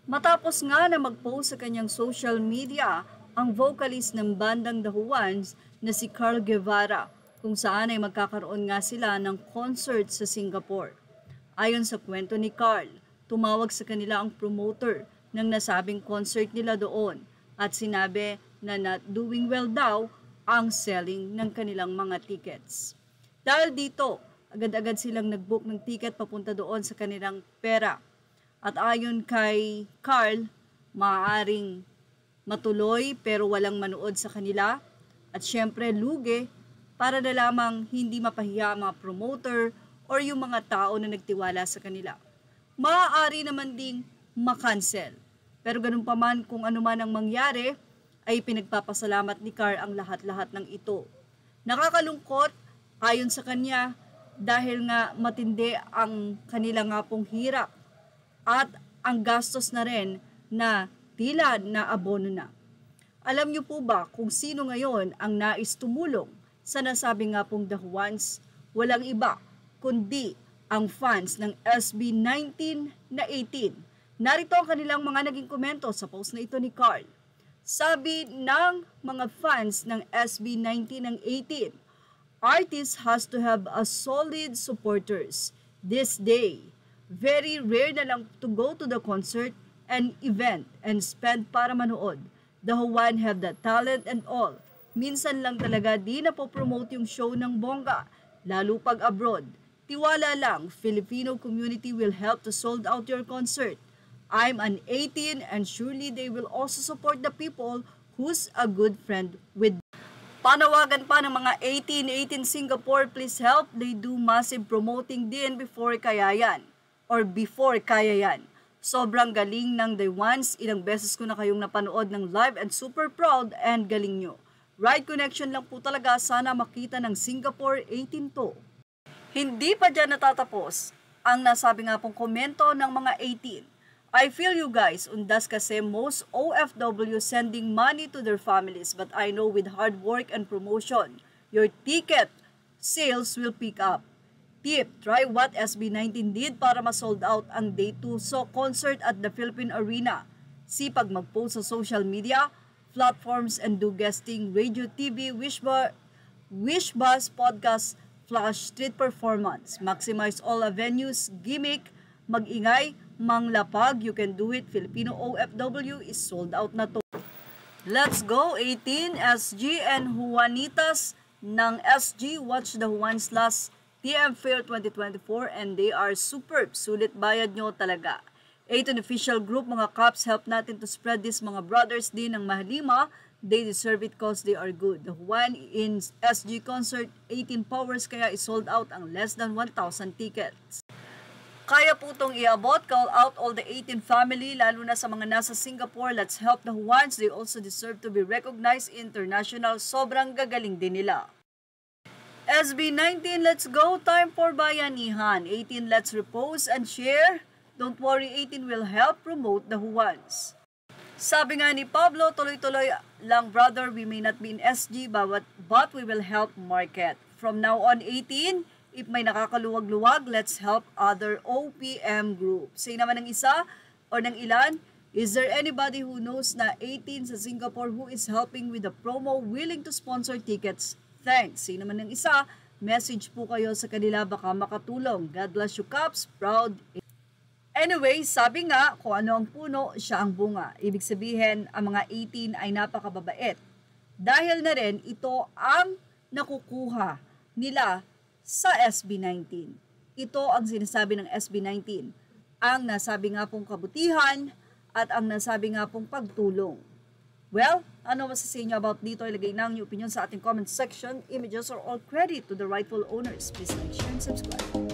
Matapos nga na mag-post sa kanyang social media ang vocalist ng bandang The Juans na si Carl Guevara, kung saan ay magkakaroon nga sila ng concert sa Singapore. Ayon sa kwento ni Carl, tumawag sa kanila ang promoter ng nasabing concert nila doon at sinabi na not doing well daw ang selling ng kanilang mga tickets. Dahil dito, agad-agad silang nag-book ng ticket papunta doon sa kanilang pera. At ayon kay Carl, maaaring matuloy pero walang manood sa kanila at syempre lugi para na lamang hindi mapahiya ang mga promoter or yung mga tao na nagtiwala sa kanila. Maaari naman ding makancel. Pero ganun pa man kung ano man ang mangyari, ay pinagpapasalamat ni Carl ang lahat-lahat ng ito. Nakakalungkot ayon sa kanya dahil nga matindi ang kanila nga pong hirap at ang gastos na rin na tila na abono na. Alam niyo po ba kung sino ngayon ang nais tumulong sa nasabi nga pong The Juans? Walang iba kundi ang fans ng SB 19 na 18. Narito ang kanilang mga naging komento sa post na ito ni Carl. Sabi ng mga fans ng SB 19 ng 18, artist has to have a solid supporters this day. Very rare na lang to go to the concert and event and spend para manood. The Juan have the talent and all. Minsan lang talaga di na po promote yung show ng bongga, lalo pag abroad. Tiwala lang, Filipino community will help to sold out your concert. I'm an 18 and surely they will also support the people who's a good friend with. Panawagan pa ng mga 18 Singapore, please help. They do massive promoting din before kaya yan. Sobrang galing ng The Juans. Ilang beses ko na kayong napanood ng live and super proud and galing nyo. Ride connection lang po talaga, sana makita ng Singapore 18 to. Hindi pa dyan natatapos ang nasabi nga pong komento ng mga 18. I feel you guys, undas kasi most OFW sending money to their families, but I know with hard work and promotion, your ticket sales will pick up. Tip, try what SB19 did para ma-sold out ang Day 2 concert at the Philippine Arena. Sipag mag-post sa social media, platforms and do guesting, radio, TV, wish bus, podcast, flash, street performance. Maximize all avenues, gimmick, mag-ingay, manglapag, you can do it. Filipino OFW is sold out na to. Let's go 18 SG and Juanitas ng SG. Watch the Juans last TM Fair 2024 and they are superb. Sulit bayad nyo talaga. 18 official group, mga Caps, help natin to spread this mga brothers din ng Mahalima. They deserve it cause they are good. The Juan in SG concert, 18 powers kaya is sold out ang less than 1,000 tickets. Kaya po itong iabot, call out all the 18 family, lalo na sa mga nasa Singapore. Let's help the Juans. They also deserve to be recognized international. Sobrang gagaling din nila. SB 19, let's go. Time for bayanihan. 18, let's repost and share. Don't worry, 18 will help promote the Juans. Sabi nga ni Pablo, tuloy-tuloy lang brother, we may not be in SG, but we will help market. From now on, 18, if may nakakaluwag-luwag, let's help other OPM groups. Say naman ng isa o ng ilan, is there anybody who knows na 18 sa Singapore who is helping with the promo, willing to sponsor tickets? Thanks. Say naman ng isa, message po kayo sa kanila, baka makatulong. God bless you, Caps. Proud. Anyway, sabi nga, kung ano ang puno, siya ang bunga. Ibig sabihin, ang mga 18 ay napakababait. Dahil na rin, ito ang nakukuha nila sa SB19. Ito ang sinasabi ng SB19. Ang nasabi nga pong kabutihan at ang nasabi nga pong pagtulong. Well, ano masasabi niyo about dito? Ilagay na ang inyong opinion sa ating comment section. Images are all credit to the rightful owners. Please like, share, and subscribe.